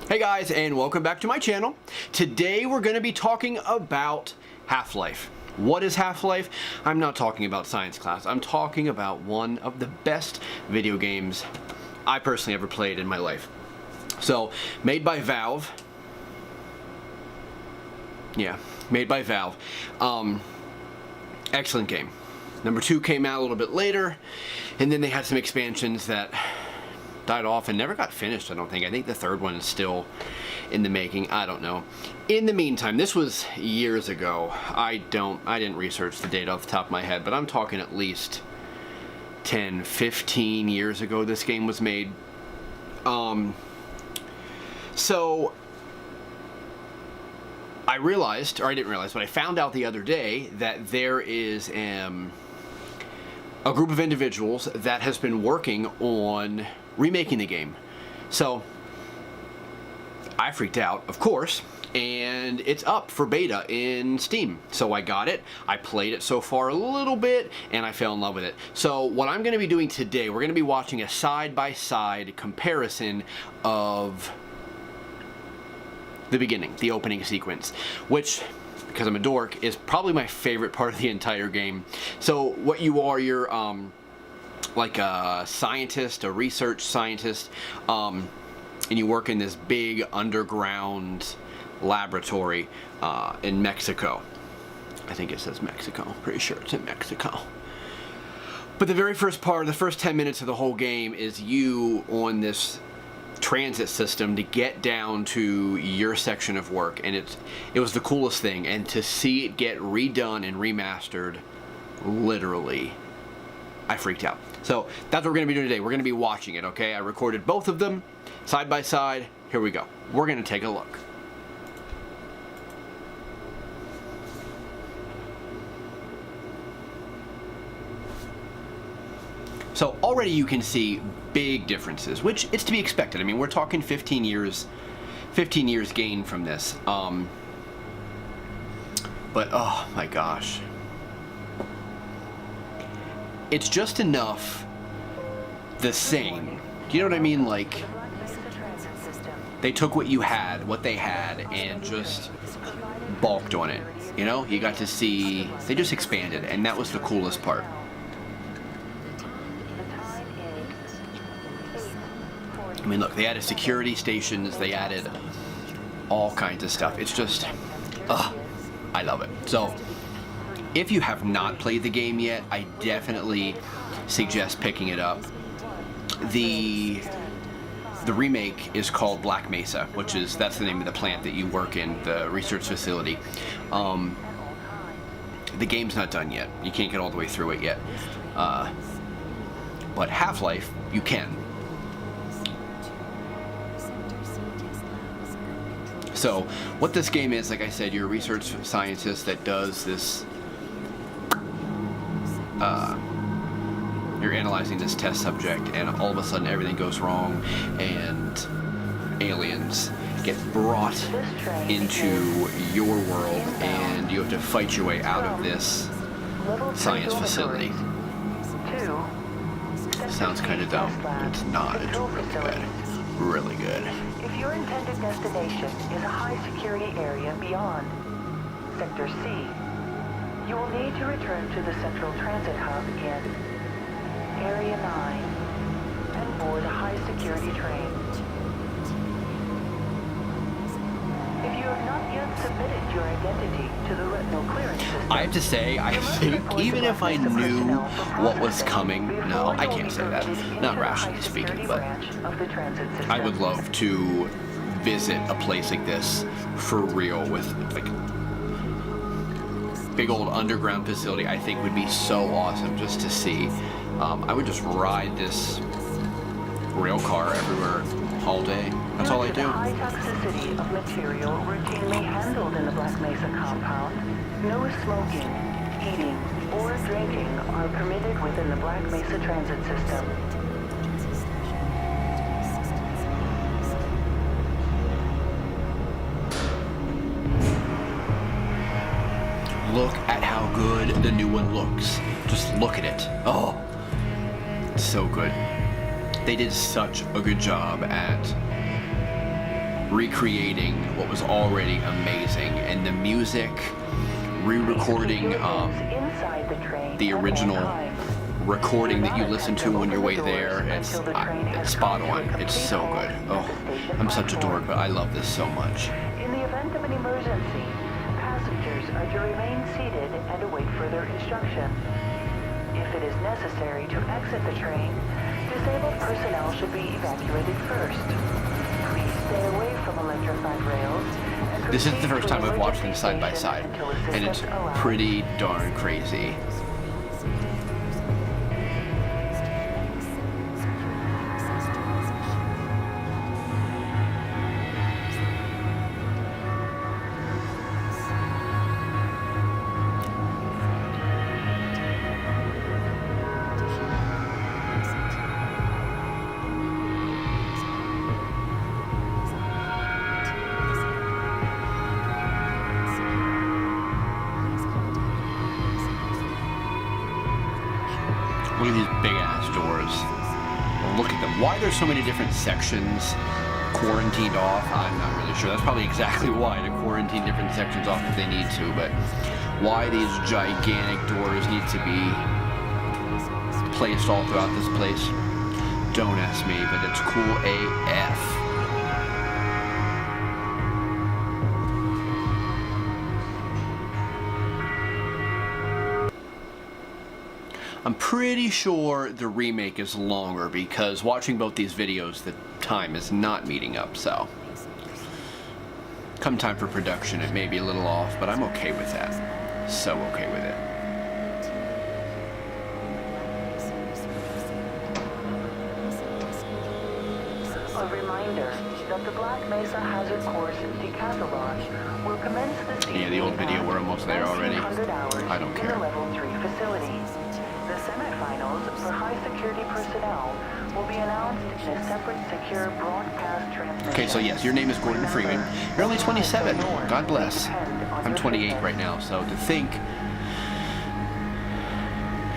Hey guys, and welcome back to my channel. Today we're going to be talking about Half-Life. What is Half-Life? I'm not talking about science class. I'm talking about one of the best video games I personally ever played in my life. So, made by Valve. Yeah, made by Valve. Excellent game. Number 2 came out a little bit later, and then they had some expansions that died off and never got finished, I don't think. I think the third one is still in the making. I don't know. In the meantime, this was years ago. I didn't research the date off the top of my head, but I'm talking at least 10, 15 years ago this game was made. So I realized, or I didn't realize, but I found out the other day that there is a group of individuals that has been working on remaking the game. So I freaked out, of course, and it's up for beta in Steam. So I got it, I played it so far a little bit, and I fell in love with it. So what I'm going to be doing today, we're going to be watching a side-by-side comparison of the beginning, the opening sequence, which, because I'm a dork, is probably my favorite part of the entire game. So what you are, you're like a scientist, a research scientist, and you work in this big underground laboratory in Mexico. I think it says Mexico. Pretty sure it's in Mexico. But the very first part, the first 10 minutes of the whole game is you on this transit system to get down to your section of work, and it was the coolest thing. And to see it get redone and remastered, literally, I freaked out. So that's what we're going to be doing today. We're going to be watching it, okay? I recorded both of them side by side. Here we go. We're going to take a look. So already you can see big differences, which it's to be expected. I mean, we're talking 15 years gain from this. But oh my gosh. It's just enough the same. Do you know what I mean? Like, they took what you had, what they had, and just bulked on it. You know, you got to see, they just expanded, and that was the coolest part. I mean, look, they added security stations, they added all kinds of stuff. It's just, I love it. So, if you have not played the game yet, I definitely suggest picking it up. The remake is called Black Mesa, which is, that's the name of the plant that you work in, the research facility. The game's not done yet. You can't get all the way through it yet. But Half-Life, you can. So, what this game is, like I said, you're a research scientist that does this, you're analyzing this test subject, and all of a sudden everything goes wrong, and aliens get brought into your world, and you have to fight your way out of this science facility. Sounds kind of dumb. It's not. It's really good. Really good. If your intended destination is a high-security area beyond Sector C, you will need to return to the Central Transit Hub in Area 9 and board a high-security train. If you have not yet submitted your identity to the retinal clearance system, I have to say, I think even if I knew what was coming, no, I can't say that, not rationally speaking, but I would love to visit a place like this for real with, like, big old underground facility. I think would be so awesome just to see. I would just ride this rail car everywhere all day. That's all I do. The high toxicity of material routinely handled in the Black Mesa compound, no smoking, eating, or drinking are permitted within the Black Mesa transit system. Look at how good the new one looks. Just look at it. Oh, it's so good. They did such a good job at recreating what was already amazing, and the music, re-recording the original recording that you listen to when you're way there. It's spot on. It's so good. Oh, I'm such a dork, but I love this so much. In the event of an emergency, passengers are to remain seated and await further instruction. If it is necessary to exit the train, disabled personnel should be evacuated first. Please stay away from electrified rails. This is the first time I've watched them side by side, and it's pretty darn crazy. Look at these big ass doors. Look at them. Why there's so many different sections quarantined off, I'm not really sure. That's probably exactly why, to quarantine different sections off if they need to, but why these gigantic doors need to be placed all throughout this place, don't ask me, but it's cool AF. I'm pretty sure the remake is longer because watching both these videos, the time is not meeting up, so. Come time for production, it may be a little off, but I'm okay with that. So okay with it. A reminder that the Black Mesa Hazard Course Decathlon will commence this evening. Yeah, the old video, we're almost there already. I don't care. In the Level 3 facility. The semifinals for high security personnel will be announced in a separate secure broadcast transmission. Okay, so yes, your name is Gordon Freeman. You're only 27. God bless. I'm 28 right now, so to think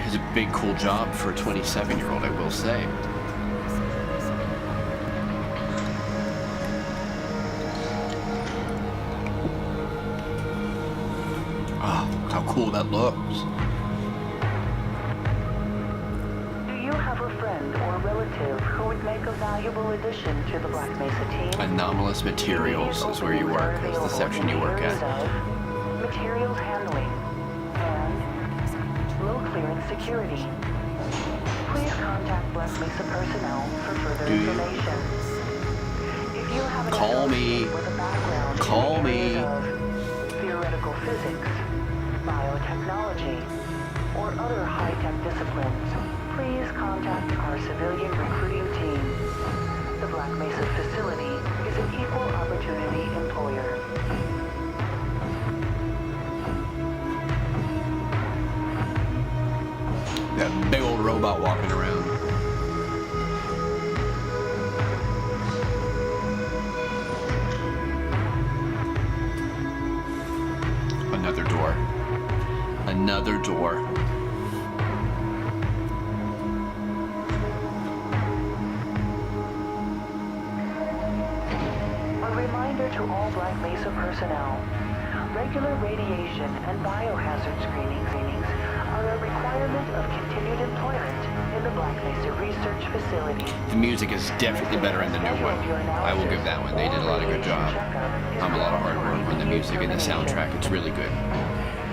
is a big cool job for a 27-year-old, I will say. Oh, how cool that looks. Who would make a valuable addition to the Black Mesa team. Anomalous materials is where you work, is the section you work at. Materials handling and low clearance security. Please contact Black Mesa personnel for further information. If you have an Call me. with a background Call in the me. areas of theoretical physics, biotechnology, or other high-tech disciplines, please contact our civilian recruiting team. The Black Mesa facility is an equal opportunity employer. That big old robot walking around. Another door. Another door. To all Black Mesa personnel, regular radiation and biohazard screenings are a requirement of continued employment in the Black Mesa Research Facility. The music is definitely better in the new one. I will give that one. They did a lot of good job. A lot of hard work on the music and the soundtrack. It's really good.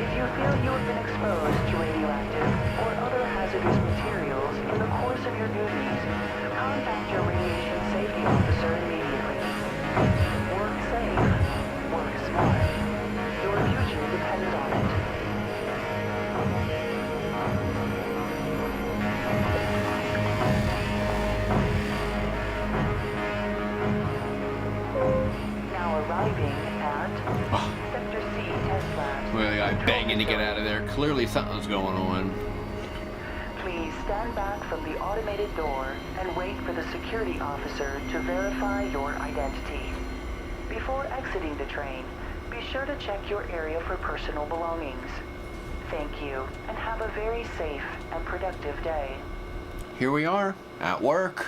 If you feel you have been exposed to radioactive or other hazardous materials in the course of your duties, contact your radiation safety officer immediately. Work safe, work smart. Your future depends on it. Now arriving at Sector C test lab. Well, the guy banging to get out of there. Clearly something's going on. Please stand back from the automated door and wait for the security officer to verify your identity. Before exiting the train, be sure to check your area for personal belongings. Thank you, and have a very safe and productive day. Here we are, at work.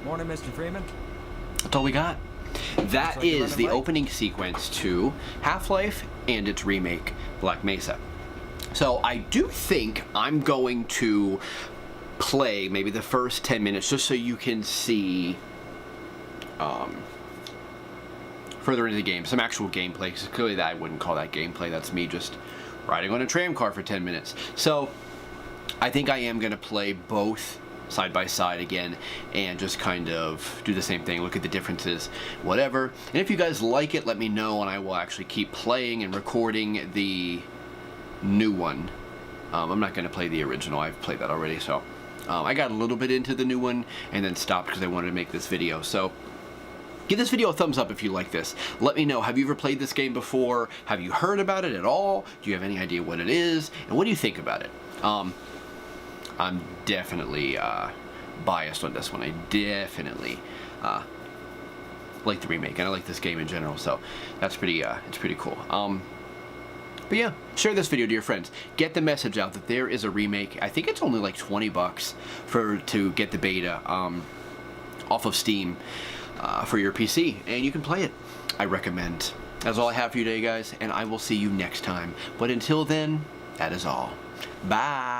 Morning, Mr. Freeman. That's all we got. That like you're is running the late. opening sequence to Half-Life and its remake, Black Mesa. So I do think I'm going to play maybe the first 10 minutes just so you can see further into the game, some actual gameplay, because clearly that I wouldn't call that gameplay. That's me just riding on a tram car for 10 minutes. So I think I am going to play both side by side again and just kind of do the same thing, look at the differences, whatever. And if you guys like it, let me know, and I will actually keep playing and recording the new one. I'm not going to play the original. I've played that already, so I got a little bit into the new one and then stopped because I wanted to make this video. So give this video a thumbs up if you like this. Let me know, have you ever played this game before? Have you heard about it at all? Do you have any idea what it is? And what do you think about it? I'm definitely biased on this one. I definitely like the remake, and I like this game in general, so that's pretty, it's pretty cool. But yeah, share this video to your friends. Get the message out that there is a remake. I think it's only like $20 to get the beta off of Steam for your PC, and you can play it. I recommend. That's all I have for you today, guys, and I will see you next time. But until then, that is all. Bye.